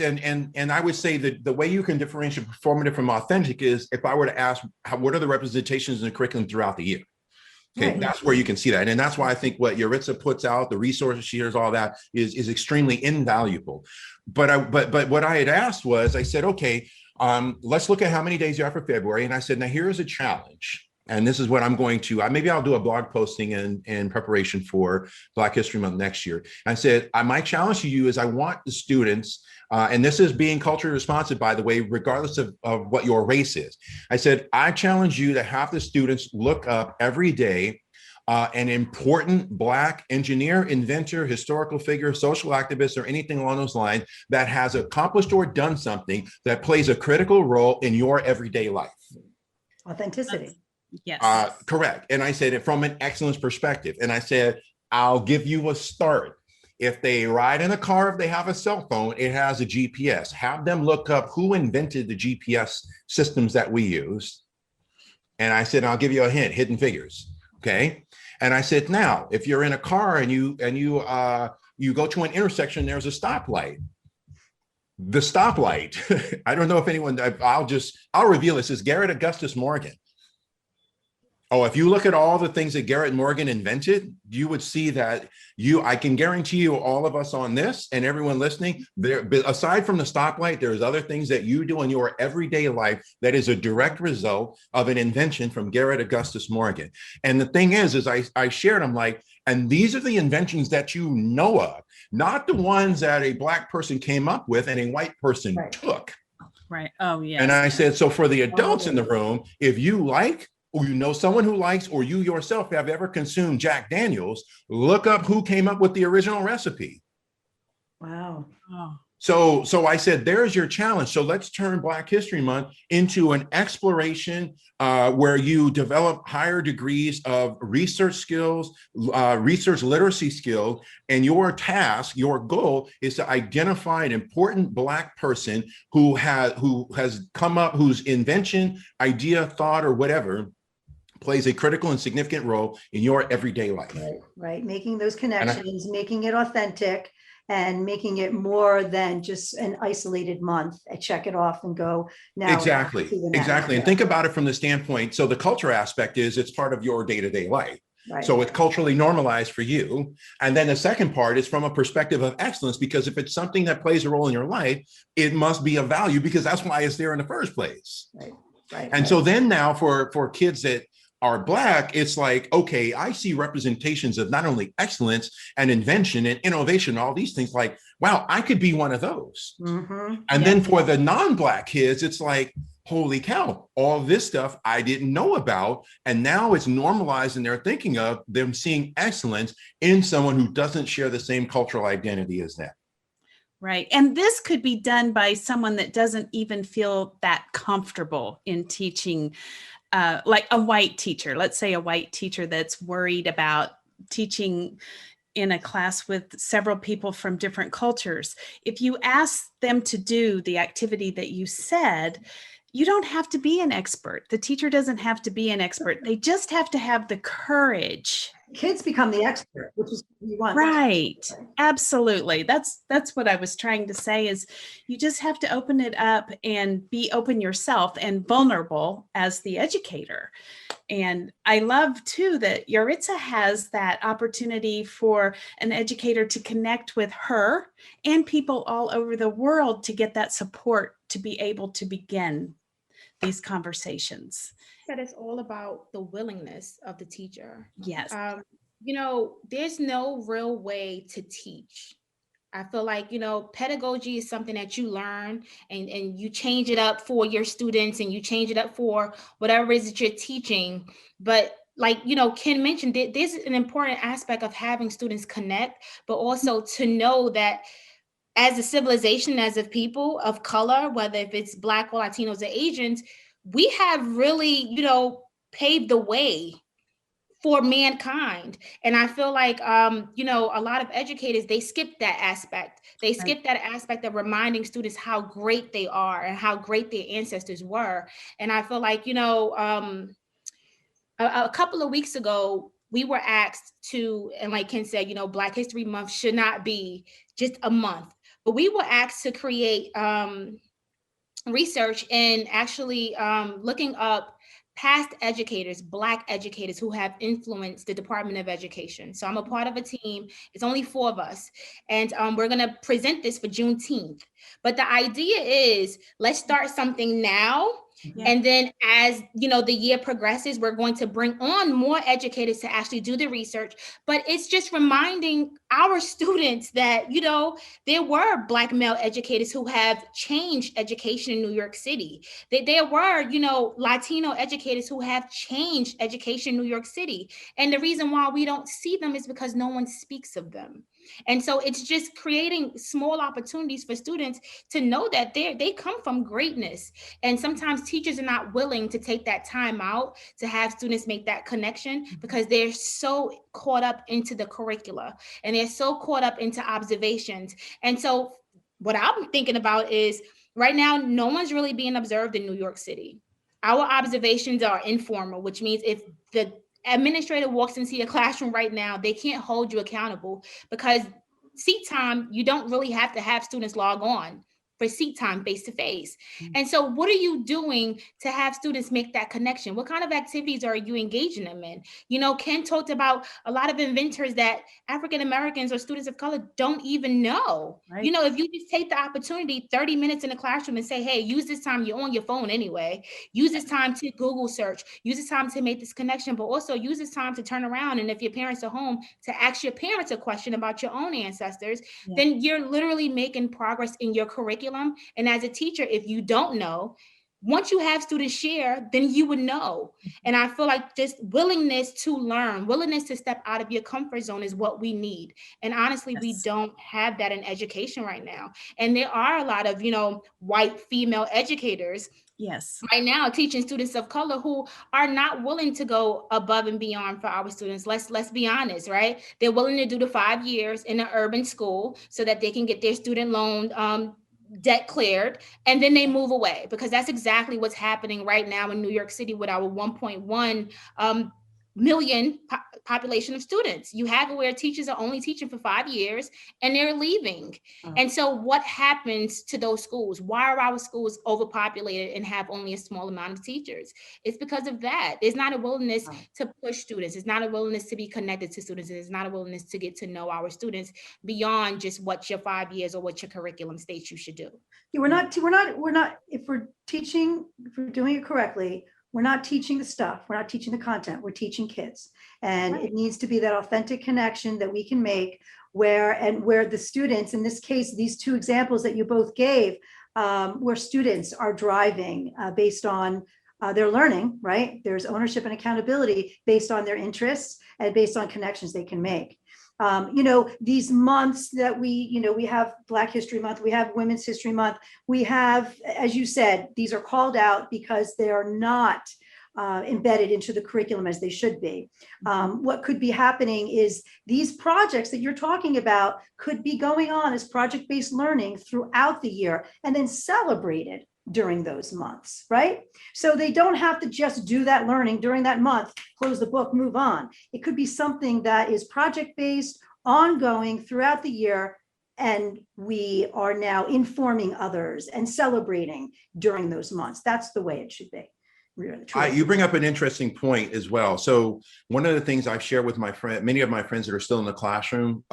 And I would say that the way you can differentiate performative from authentic is if I were to ask, what are the representations in the curriculum throughout the year? Okay, right. That's where you can see that. And that's why I think what Yaritza puts out, the resources she shares, all that is extremely invaluable. But what I had asked was, I said, okay, let's look at how many days you have for February. And I said, now here's a challenge. And this is what I'm going to, maybe I'll do a blog posting in preparation for Black History Month next year. And I said, my challenge to you is I want the students, and this is being culturally responsive, by the way, regardless of what your race is. I said, I challenge you to have the students look up every day an important Black engineer, inventor, historical figure, social activist, or anything along those lines that has accomplished or done something that plays a critical role in your everyday life. Authenticity. Yes. Correct. And I said it from an excellence perspective. And I said, I'll give you a start. If they ride in a car, if they have a cell phone, it has a GPS. Have them look up who invented the GPS systems that we use. And I said, I'll give you a hint, Hidden Figures. Okay. And I said, now, if you're in a car and you go to an intersection, there's a stoplight. The stoplight, I don't know if anyone, I'll reveal this, is Garrett Augustus Morgan. Oh, if you look at all the things that Garrett Morgan invented, you would see that I can guarantee you, all of us on this and everyone listening, aside from the stoplight, there's other things that you do in your everyday life that is a direct result of an invention from Garrett Augustus Morgan. And the thing is I shared, I'm like, and these are the inventions that you know of, not the ones that a Black person came up with and a white person took. Right. Oh, yeah. And I said, so for the adults in the room, if you like or you know someone who likes, or you yourself have ever consumed Jack Daniels, look up who came up with the original recipe. Wow. Oh. So I said, there's your challenge. So let's turn Black History Month into an exploration where you develop higher degrees of research skills, research literacy skills, and your task, your goal is to identify an important Black person who has come up, whose invention, idea, thought, or whatever plays a critical and significant role in your everyday life. Right. Making those connections, making it authentic, and making it more than just an isolated month. I check it off and go now. Exactly. And think about it from the standpoint. So the culture aspect is it's part of your day-to-day life. Right. So it's culturally normalized for you. And then the second part is from a perspective of excellence, because if it's something that plays a role in your life, it must be of value, because that's why it's there in the first place. Right. And so then now for kids that are Black, it's like, okay, I see representations of not only excellence and invention and innovation, all these things, like, wow, I could be one of those. Mm-hmm. And then for the non-Black kids, it's like, holy cow, all this stuff I didn't know about. And now it's normalized, and they're thinking of them seeing excellence in someone who doesn't share the same cultural identity as them. Right. And this could be done by someone that doesn't even feel that comfortable in teaching, like a white teacher. Let's say a white teacher that's worried about teaching in a class with several people from different cultures. If you ask them to do the activity that you said, you don't have to be an expert. The teacher doesn't have to be an expert. They just have to have the courage. Kids become the expert, which is what you want. Right. Absolutely. That's what I was trying to say, is you just have to open it up and be open yourself and vulnerable as the educator. And I love too that Yaritza has that opportunity for an educator to connect with her and people all over the world to get that support to be able to begin these conversations. That it's all about the willingness of the teacher. Yes. There's no real way to teach. I feel like, pedagogy is something that you learn and you change it up for your students, and you change it up for whatever it is that you're teaching. But like, Ken mentioned, there's an important aspect of having students connect, but also to know that as a civilization, as a people of color, whether if it's Black or Latinos or Asians, we have really, paved the way for mankind. And I feel like, a lot of educators, they skip that aspect. They skip that aspect of reminding students how great they are and how great their ancestors were. And I feel like, a couple of weeks ago, we were asked to, and like Ken said, Black History Month should not be just a month, but we were asked to create research and actually looking up past educators, Black educators who have influenced the Department of Education. So I'm a part of a team. It's only 4 of us. And we're going to present this for Juneteenth. But the idea is, let's start something now. Yeah. And then as, the year progresses, we're going to bring on more educators to actually do the research. But it's just reminding our students that, there were Black male educators who have changed education in New York City. There were, Latino educators who have changed education in New York City. And the reason why we don't see them is because no one speaks of them. And so it's just creating small opportunities for students to know that they come from greatness. And sometimes teachers are not willing to take that time out to have students make that connection, because they're so caught up into the curricula and they're so caught up into observations. And so what I'm thinking about is, right now, no one's really being observed in New York City. Our observations are informal, which means if the administrator walks into your classroom right now, they can't hold you accountable, because seat time, you don't really have to have students log on for seat time face-to-face. And so what are you doing to have students make that connection? What kind of activities are you engaging them in? Ken talked about a lot of inventors that African Americans or students of color don't even know. Right. If you just take the opportunity, 30 minutes in the classroom, and say, hey, use this time, you're on your phone anyway. Use this time to Google search. Use this time to make this connection, but also use this time to turn around. And if your parents are home, to ask your parents a question about your own ancestors, then you're literally making progress in your curriculum. And as a teacher, if you don't know, once you have students share, then you would know. And I feel like just willingness to learn, willingness to step out of your comfort zone is what we need. And honestly, we don't have that in education right now. And there are a lot of, white female educators right now teaching students of color who are not willing to go above and beyond for our students. Let's be honest, right? They're willing to do the 5 years in an urban school so that they can get their student loan debt cleared, and then they move away, because that's exactly what's happening right now in New York City with our 1.1 million population of students. You have it where teachers are only teaching for 5 years and they're leaving. And so what happens to those schools? Why are our schools overpopulated and have only a small amount of teachers? It's because of that. There's not a willingness to push students. It's not a willingness to be connected to students. It's not a willingness to get to know our students beyond just what your 5 years or what your curriculum states you should do. We're not, if we're teaching, if we're doing it correctly, we're not teaching the stuff. We're not teaching the content. We're teaching kids. And it needs to be that authentic connection that we can make where the students, in this case, these two examples that you both gave, where students are driving based on their learning, right? There's ownership and accountability based on their interests and based on connections they can make. These months that we have Black History Month, we have Women's History Month, we have, as you said, these are called out because they are not embedded into the curriculum as they should be. What could be happening is these projects that you're talking about could be going on as project-based learning throughout the year and then celebrated during those months, right? So they don't have to just do that learning during that month, close the book, move on. It could be something that is project-based, ongoing throughout the year, and we are now informing others and celebrating during those months. That's the way it should be. You bring up an interesting point as well. So one of the things I've shared with many of my friends that are still in the classroom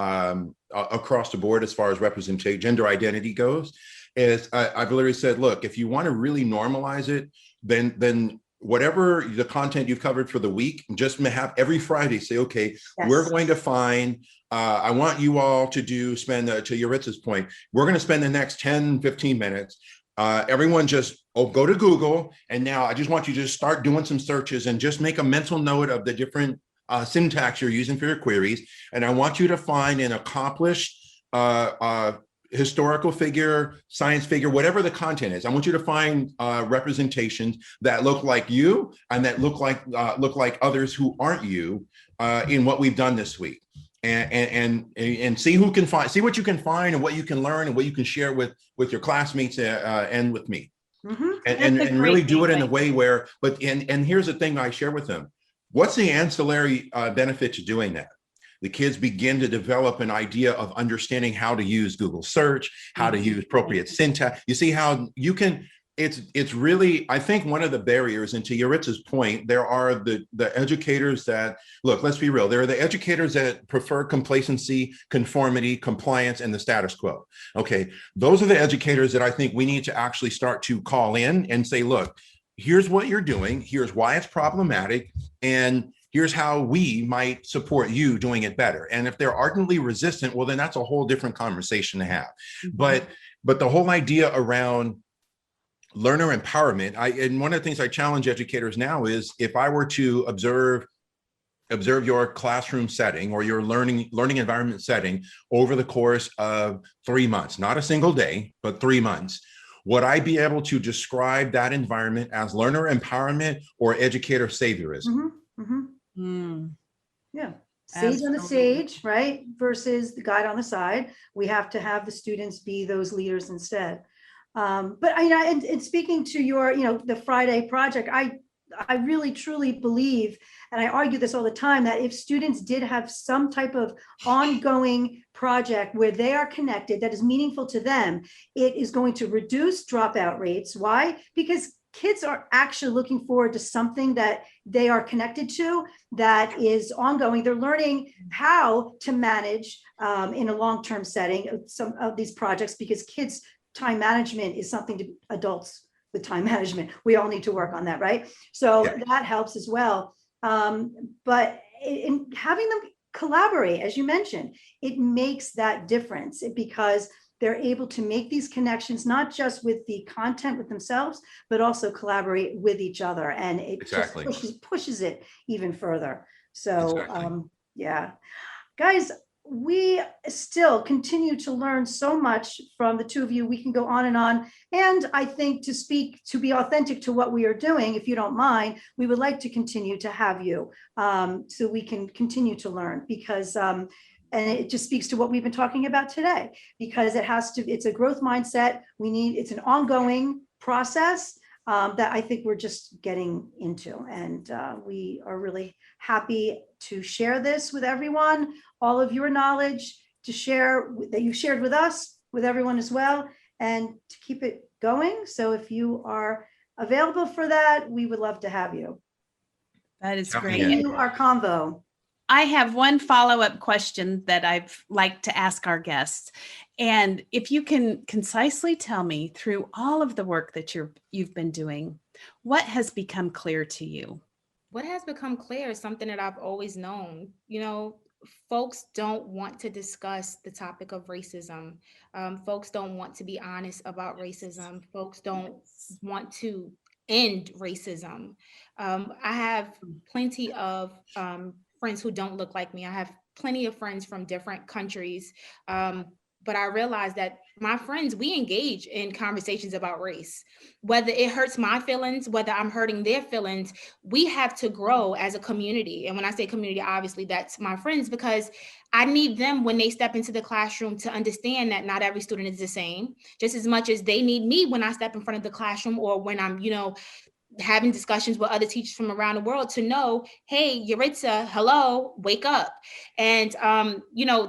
across the board as far as representation, gender identity goes, is I've literally said, look, if you want to really normalize it, then whatever the content you've covered for the week, just have every Friday say, okay, we're going to find, I want you all to to Yaritza's point, we're going to spend the next 10, 15 minutes. Everyone just go to Google. And now I just want you to just start doing some searches and just make a mental note of the different syntax you're using for your queries. And I want you to find an accomplished historical figure, science figure, whatever the content is. I want you to find representations that look like you and that look like others who aren't you in what we've done this week. And see who can find, see what you can find and what you can learn and what you can share with your classmates and with me. And really do it in a way where, and here's the thing I share with them. What's the ancillary benefit to doing that? The kids begin to develop an idea of understanding how to use Google search, how to use appropriate syntax. You see how you can, it's really, I think one of the barriers, and to Yaritza's point, there are the educators that, look, let's be real. There are the educators that prefer complacency, conformity, compliance, and the status quo. Okay, those are the educators that I think we need to actually start to call in and say, look, here's what you're doing. Here's why it's problematic. And here's how we might support you doing it better. And if they're ardently resistant, well, then that's a whole different conversation to have. But the whole idea around learner empowerment, and one of the things I challenge educators now is, if I were to observe your classroom setting or your learning environment setting over the course of 3 months, not a single day, but 3 months, would I be able to describe that environment as learner empowerment or educator saviorism? Yeah, sage on the stage, right? Versus the guide on the side. We have to have the students be those leaders instead. But and speaking to your, the Friday project, I really truly believe, and I argue this all the time, that if students did have some type of ongoing project where they are connected, that is meaningful to them, it is going to reduce dropout rates. Why? Because kids are actually looking forward to something that they are connected to, that is ongoing. They're learning how to manage in a long-term setting some of these projects, because kids' time management is something to adults with time management. We all need to work on that, right? So that helps as well. But in having them collaborate, as you mentioned, it makes that difference, because they're able to make these connections, not just with the content with themselves, but also collaborate with each other. And it Exactly. just pushes it even further. So, Exactly. yeah, guys, we still continue to learn so much from the two of you. We can go on. And I think to be authentic to what we are doing, if you don't mind, we would like to continue to have you so we can continue to learn, because and it just speaks to what we've been talking about today, because it's a growth mindset. It's an ongoing process that I think we're just getting into. And we are really happy to share this with everyone, all of your knowledge to share that you've shared with us, with everyone as well, and to keep it going. So if you are available for that, we would love to have you. That is great. Continue our convo. I have one follow-up question that I've liked to ask our guests. And if you can concisely tell me, through all of the work that you've been doing, what has become clear to you? What has become clear is something that I've always known. Folks don't want to discuss the topic of racism. Folks don't want to be honest about racism. Folks don't want to end racism. I have plenty of friends who don't look like me. I have plenty of friends from different countries. But I realized that my friends, we engage in conversations about race. Whether it hurts my feelings, whether I'm hurting their feelings, we have to grow as a community. And when I say community, obviously that's my friends, because I need them when they step into the classroom to understand that not every student is the same, just as much as they need me when I step in front of the classroom, or when I'm, having discussions with other teachers from around the world, to know, hey, Yaritza, hello, wake up. And,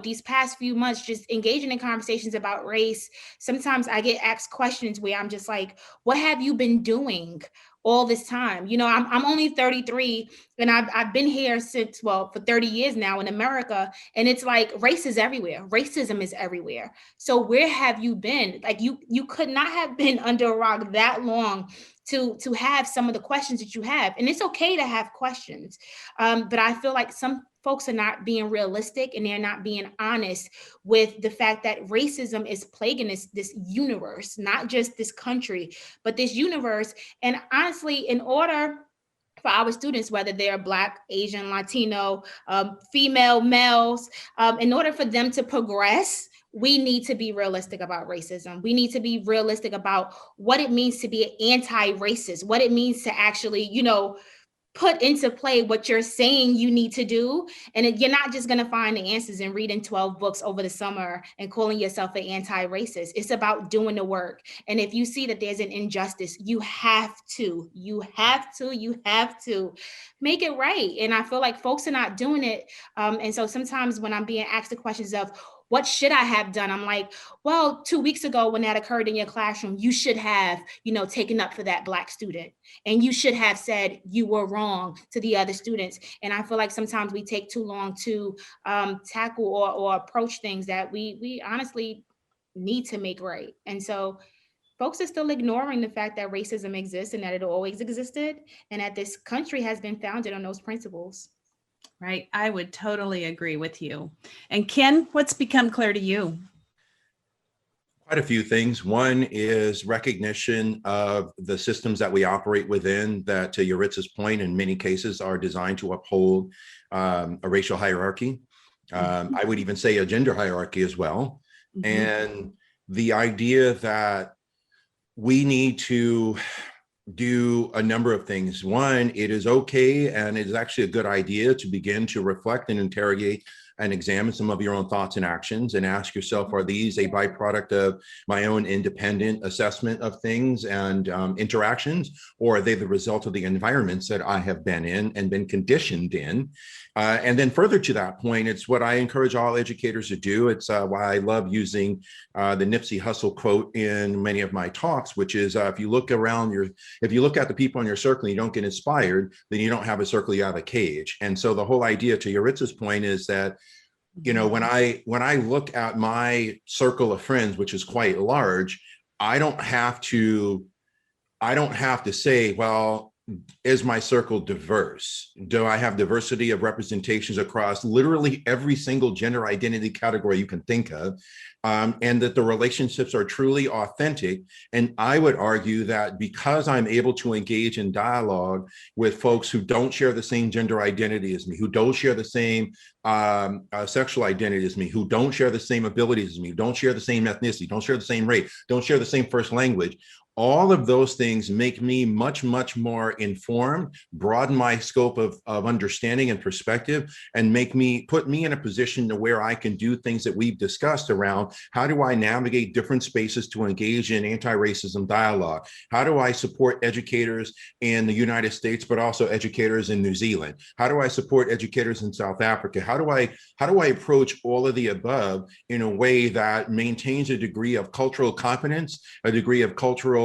these past few months, just engaging in conversations about race, sometimes I get asked questions where I'm just like, what have you been doing all this time? I'm only 33, and I've been here for 30 years now in America. And it's like, race is everywhere. Racism is everywhere. So where have you been? Like, you could not have been under a rock that long to have some of the questions that you have. And it's okay to have questions. But I feel like some folks are not being realistic, and they're not being honest with the fact that racism is plaguing this universe, not just this country, but this universe. And honestly, in order for our students, whether they're Black, Asian, Latino, female, males, in order for them to progress, we need to be realistic about racism. We need to be realistic about what it means to be anti-racist, what it means to actually, put into play what you're saying you need to do. And you're not just going to find the answers in reading 12 books over the summer and calling yourself an anti-racist. It's about doing the work. And if you see that there's an injustice, you have to make it right. And I feel like folks are not doing it. And so sometimes when I'm being asked the questions of, what should I have done? I'm like, well, 2 weeks ago when that occurred in your classroom, you should have, taken up for that Black student. And you should have said you were wrong to the other students. And I feel like sometimes we take too long to tackle or approach things that we honestly need to make right. And so folks are still ignoring the fact that racism exists, and that it always existed, and that this country has been founded on those principles. Right. I would totally agree with you. And Ken, what's become clear to you? Quite a few things. One is recognition of the systems that we operate within that, to Yaritza's point, in many cases are designed to uphold a racial hierarchy. I would even say a gender hierarchy as well. Mm-hmm. And the idea that we need to do a number of things. One, it is okay, and it is actually a good idea to begin to reflect and interrogate and examine some of your own thoughts and actions, and ask yourself, are these a byproduct of my own independent assessment of things and interactions, or are they the result of the environments that I have been in and been conditioned in? And then further to that point, it's what I encourage all educators to do. It's why I love using the Nipsey Hussle quote in many of my talks, which is if you look at the people in your circle and you don't get inspired, then you don't have a circle, you have a cage. And so the whole idea, to Yaritza's point, is that when I look at my circle of friends, which is quite large, I don't have to say, well, is my circle diverse? Do I have diversity of representations across literally every single gender identity category you can think of? And that the relationships are truly authentic. And I would argue that because I'm able to engage in dialogue with folks who don't share the same gender identity as me, who don't share the same sexual identity as me, who don't share the same abilities as me, who don't share the same ethnicity, don't share the same race, don't share the same first language, all of those things make me much, much more informed, broaden my scope of understanding and perspective, and put me in a position to where I can do things that we've discussed around how do I navigate different spaces to engage in anti-racism dialogue? How do I support educators in the United States, but also educators in New Zealand? How do I support educators in South Africa? How do I approach all of the above in a way that maintains a degree of cultural competence, a degree of cultural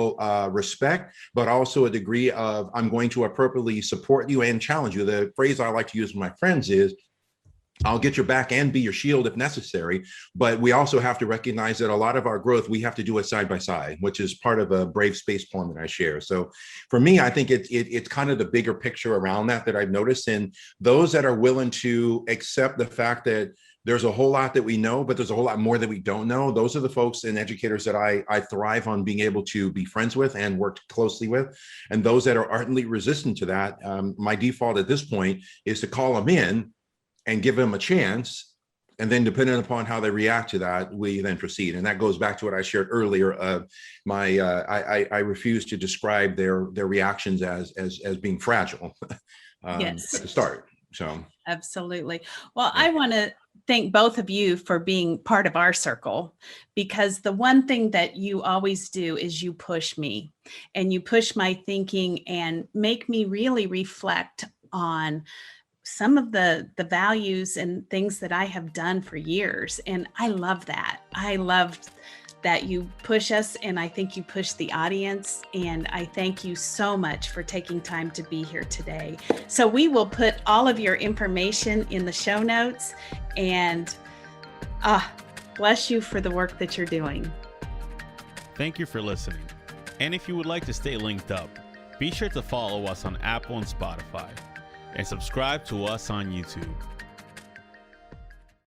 respect, but also a degree of I'm going to appropriately support you and challenge you. The phrase I like to use with my friends is, I'll get your back and be your shield if necessary. But we also have to recognize that a lot of our growth, we have to do it side by side, which is part of a Brave Space poem that I share. So for me, I think it's kind of the bigger picture around that I've noticed. And those that are willing to accept the fact that there's a whole lot that we know, but there's a whole lot more that we don't know. Those are the folks and educators that I thrive on being able to be friends with and work closely with. And those that are ardently resistant to that, my default at this point is to call them in and give them a chance. And then depending upon how they react to that, we then proceed. And that goes back to what I shared earlier of my, I refuse to describe their reactions as being fragile Yes. at the start. So absolutely. Well, I want to thank both of you for being part of our circle, because the one thing that you always do is you push me and you push my thinking and make me really reflect on some of the values and things that I have done for years. And I love that. I loved that you push us, and I think you push the audience. And I thank you so much for taking time to be here today. So we will put all of your information in the show notes, and bless you for the work that you're doing. Thank you for listening. And if you would like to stay linked up, be sure to follow us on Apple and Spotify, and subscribe to us on YouTube.